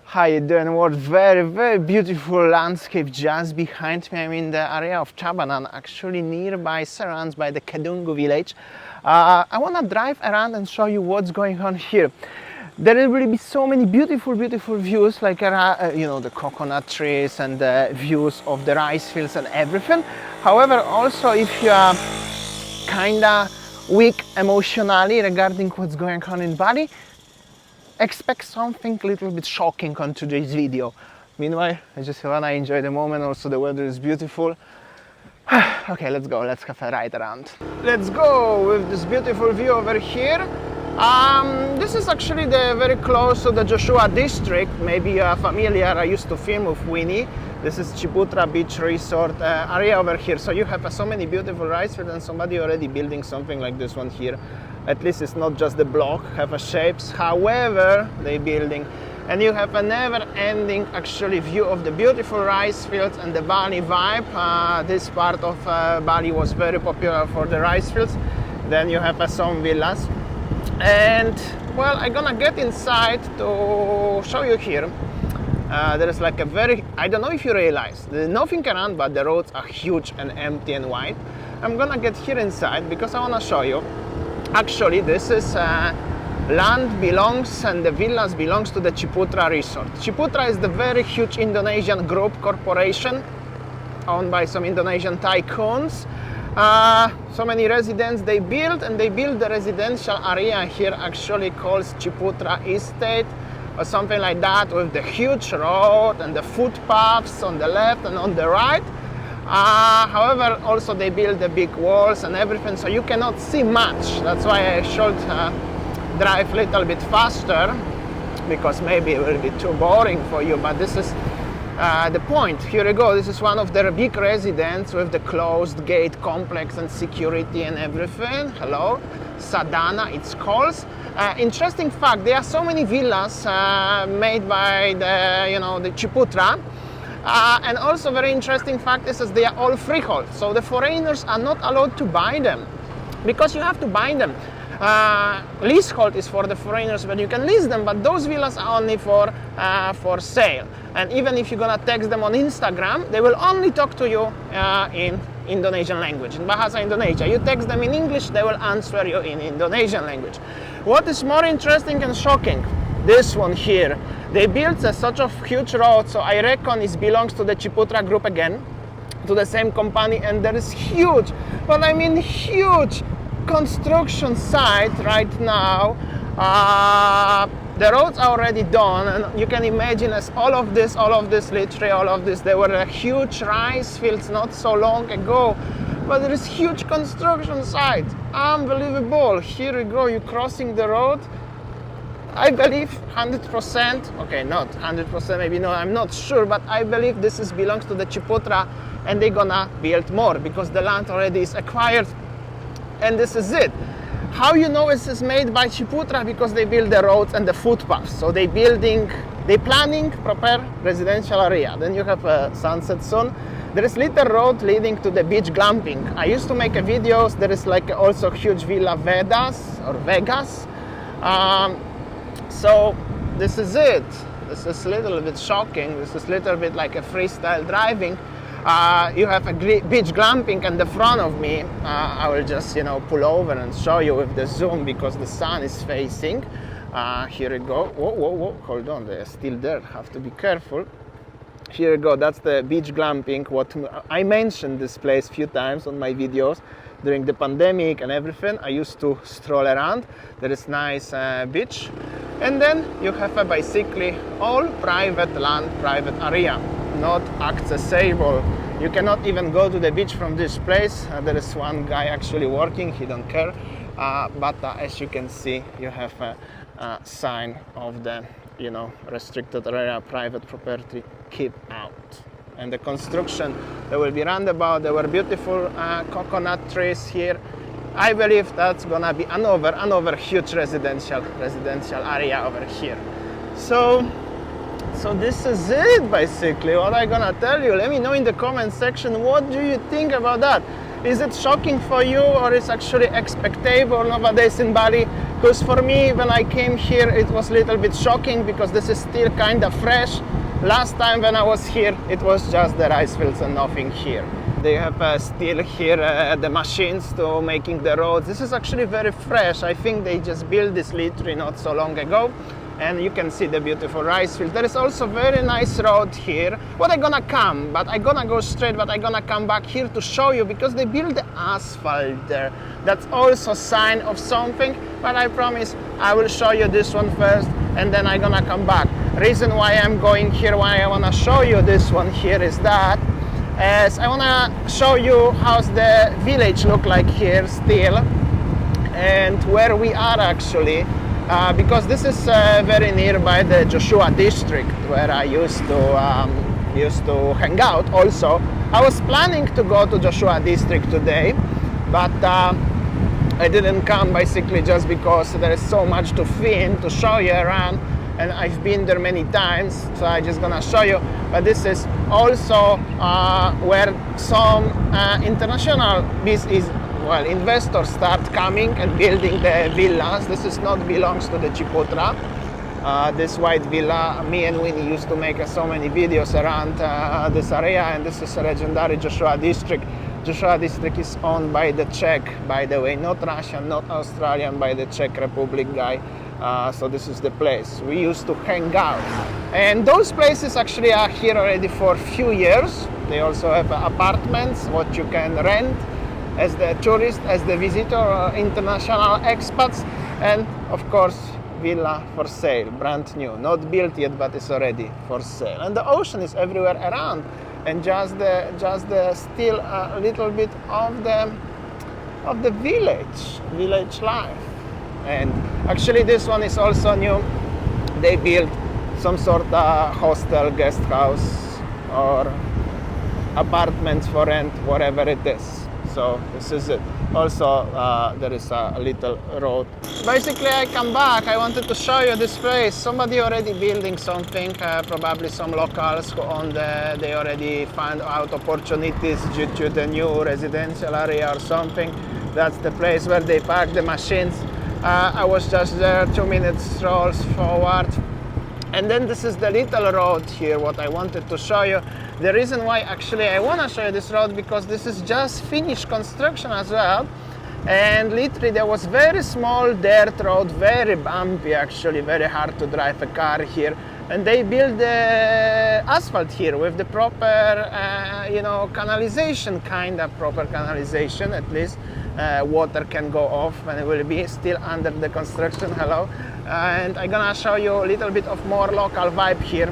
How you doing? What very beautiful landscape just behind me. I'm in the area of Tabanan, actually nearby, surrounded by the Kedungu village. I want to drive around and show you what's going on here. There will be so many beautiful views, like the coconut trees and the views of the rice fields and everything. However, also if you are kinda weak emotionally regarding what's going on in Bali, expect something a little bit shocking on today's video. Meanwhile, I just wanna enjoy the moment. Also, the weather is beautiful. Okay, let's go. Let's have a ride around. Let's go with this beautiful view over here. This is actually very close to the Joshua district. Maybe you are familiar. I used to film with Winnie. This is Ciputra beach resort area over here. So you have so many beautiful rice fields and somebody already building something like this one here. At least it's not just the block, have a shapes. However, they building. And you have a never-ending actually view of the beautiful rice fields and the Bali vibe. This part of Bali was very popular for the rice fields. Then you have some villas. And well, I'm gonna get inside to show you here. There is like I don't know if you realize, there's nothing around, but the roads are huge and empty and wide. I'm gonna get here inside because I wanna show you. Actually, this is land belongs and the villas belongs to the Ciputra resort. Ciputra is the very huge Indonesian group corporation owned by some Indonesian tycoons. So many residents they built, and they built the residential area here actually called Ciputra Estate or something like that, with the huge road and the footpaths on the left and on the right. However, also they build the big walls and everything, so you cannot see much. That's why I should drive a little bit faster, because maybe it will be too boring for you, but this is the point. Here we go. This is one of their big residents with the closed gate complex and security and everything. Hello, Sadana it's called. Interesting fact, there are so many villas made by the Ciputra. And also very interesting fact is that they are all freehold. So the foreigners are not allowed to buy them, because you have to buy them. Leasehold is for the foreigners, but you can lease them, but those villas are only for sale. And even if you're gonna text them on Instagram, they will only talk to you in Indonesian language, in Bahasa Indonesia. You text them in English, they will answer you in Indonesian language. What is more interesting and shocking? This one here. They built such a huge road, so I reckon it belongs to the Ciputra group again, to the same company, and there is huge, but I mean huge construction site right now. The roads are already done, and you can imagine as all of this, literally all of this, there were a huge rice fields not so long ago, but there is huge construction site. Unbelievable. Here we go, you're crossing the road. I believe 100%, okay, not 100%, maybe no, I'm not sure, but I believe this belongs to the Ciputra, and they're gonna build more because the land already is acquired, and this is it. How you know it is made by Ciputra? Because they build the roads and the footpaths. So they planning proper residential area. Then you have a sunset soon. There is little road leading to the beach glamping. I used to make videos. There is like also huge Villa Vegas. So this is it. This is a little bit shocking. This is a little bit like a freestyle driving. You have a beach glamping in the front of me. I will just pull over and show you with the zoom because the sun is facing. Here we go. Whoa, hold on, they're still there, have to be careful. Here we go, that's the beach glamping. What I mentioned this place a few times on my videos during the pandemic and everything. I used to stroll around. There is nice beach, and then you have basically all private land, private area, not accessible. You cannot even go to the beach from this place. There is one guy actually working, he don't care, but as you can see, you have a sign of the restricted area, private property, keep out. And the construction, there will be roundabout, there were beautiful coconut trees here. I believe that's gonna be another huge residential area over here. So this is it basically, what I'm gonna tell you. Let me know in the comment section, what do you think about that? Is it shocking for you, or is actually expectable? Nowadays in Bali, Because for me, when I came here, it was a little bit shocking because this is still kind of fresh. Last time when I was here, it was just the rice fields and nothing here. They have still here the machines to making the roads. This is actually very fresh. I think they just built this literally not so long ago. And you can see the beautiful rice field. There is also very nice road here. But I'm gonna come, but I'm gonna go straight, but I'm gonna come back here to show you because they build the asphalt there. That's also sign of something, but I promise I will show you this one first and then I'm gonna come back. Reason why I'm going here, why I wanna show you this one here is that as I wanna show you how's the village look like here still and where we are actually. Because this is very nearby the Joshua district where I used to hang out also. I was planning to go to Joshua district today, but I didn't come basically just because there is so much to film, to show you around, and I've been there many times, so I'm just gonna show you. But this is also where some international investors start coming and building the villas. This is not belongs to the Ciputra. This white villa, me and Winnie used to make so many videos around this area, and this is a legendary Joshua district. Joshua district is owned by the Czech, by the way, not Russian, not Australian, by the Czech Republic guy. So this is the place we used to hang out. And those places actually are here already for a few years. They also have apartments, what you can rent as the tourist, as the visitor, or international expats, and of course villa for sale, brand new, not built yet, but it's already for sale. And the ocean is everywhere around, and just the still a little bit of the village life. And actually this one is also new. They built some sort of hostel, guest house, or apartments for rent, whatever it is. So this is it. Also, there is a little road. Basically, I come back. I wanted to show you this place. Somebody already building something. Probably some locals who own they already found out opportunities due to the new residential area or something. That's the place where they park the machines. I was just there, 2 minutes strolls forward. And then this is the little road here, what I wanted to show you. The reason why actually I want to show you this road, because this is just finished construction as well. And literally there was very small dirt road, very bumpy actually, very hard to drive a car here. And they built the asphalt here with the proper, canalization, kind of proper canalization at least. Water can go off and it will be still under the construction. Hello. And I'm gonna show you a little bit of more local vibe here,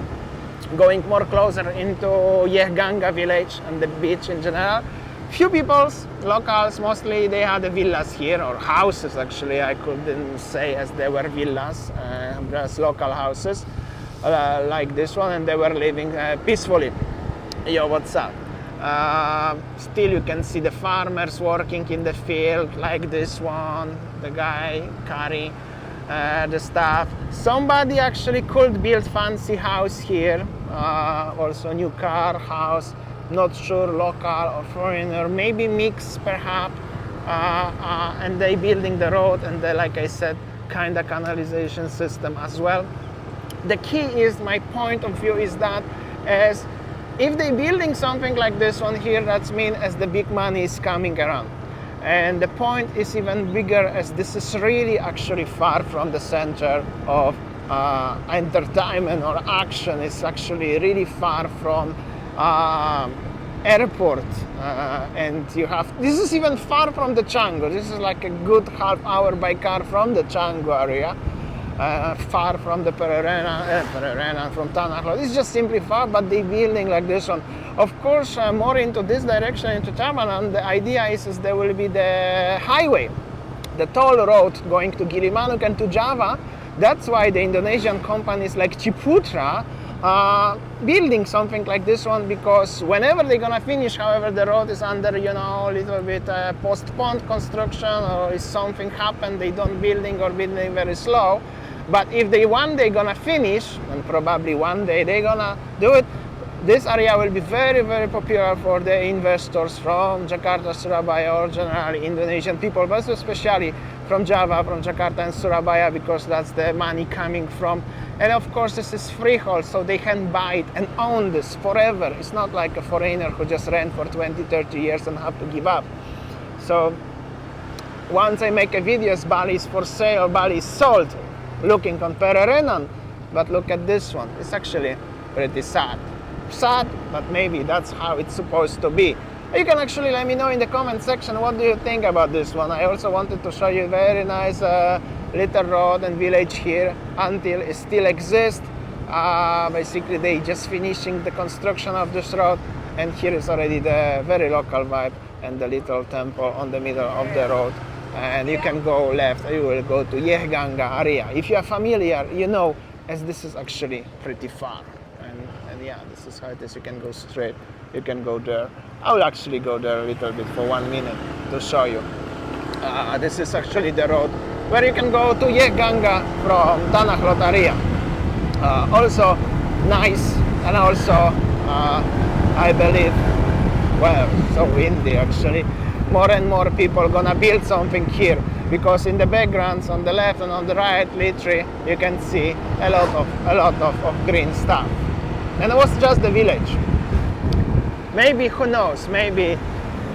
going more closer into Yehganga village and the beach in general. Few people, locals mostly, they had the villas here, or houses actually, I couldn't say as they were villas, just local houses like this one, and they were living peacefully. Yo, what's up? Still you can see the farmers working in the field like this one, the guy carry the stuff. Somebody actually could build fancy house here, also new car, house, not sure local or foreigner, maybe mix perhaps, and they building the road and they, like I said, kind of canalization system as well. The key is, my point of view is that as if they building something like this one here, that means as the big money is coming around. And the point is even bigger, as this is really actually far from the center of entertainment or action. It's actually really far from airport, and you have, this is even far from the Canggu. This is like a good half hour by car from the Canggu area. Far from the Pererena, from Tanaklo. It's just simply far, but they building like this one. Of course, more into this direction, into Tabanan, the idea is there will be the highway, the toll road going to Gilimanuk and to Java. That's why the Indonesian companies like Ciputra building something like this one, because whenever they're gonna finish, however, the road is under, a little bit postponed construction, or if something happened, they don't building or building very slow. But if they one day gonna finish, and probably one day they're gonna do it, this area will be very, very popular for the investors from Jakarta, Surabaya, or generally Indonesian people, but especially from Java, from Jakarta and Surabaya, because that's the money coming from. And of course, this is freehold, so they can buy it and own this forever. It's not like a foreigner who just rent for 20, 30 years and have to give up. So once I make a video, Bali is for sale, Bali is sold, looking on Pererenan. But look at this one, it's actually pretty sad. Sad, but maybe that's how it's supposed to be. You can actually let me know in the comment section what do you think about this one. I also wanted to show you very nice little road and village here until it still exists. Basically they just finishing the construction of this road, and here is already the very local vibe and the little temple on the middle of the road. And you can go left, you will go to Yehganga area. If you are familiar, you know, as this is actually pretty far. And yeah, this is how it is. You can go straight, you can go there. I will actually go there a little bit for 1 minute to show you. This is actually the road where you can go to Yehganga from Tanahlot area. Also nice, and also I believe, well, so windy actually. More and more people gonna build something here, because in the backgrounds on the left and on the right, literally, you can see a lot of green stuff. And it was just the village. Maybe, who knows, maybe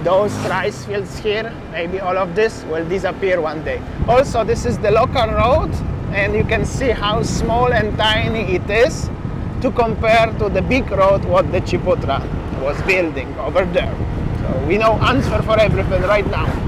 those rice fields here, maybe all of this will disappear one day. Also, this is the local road, and you can see how small and tiny it is to compare to the big road what the Ciputra was building over there. So we know answer for everything right now.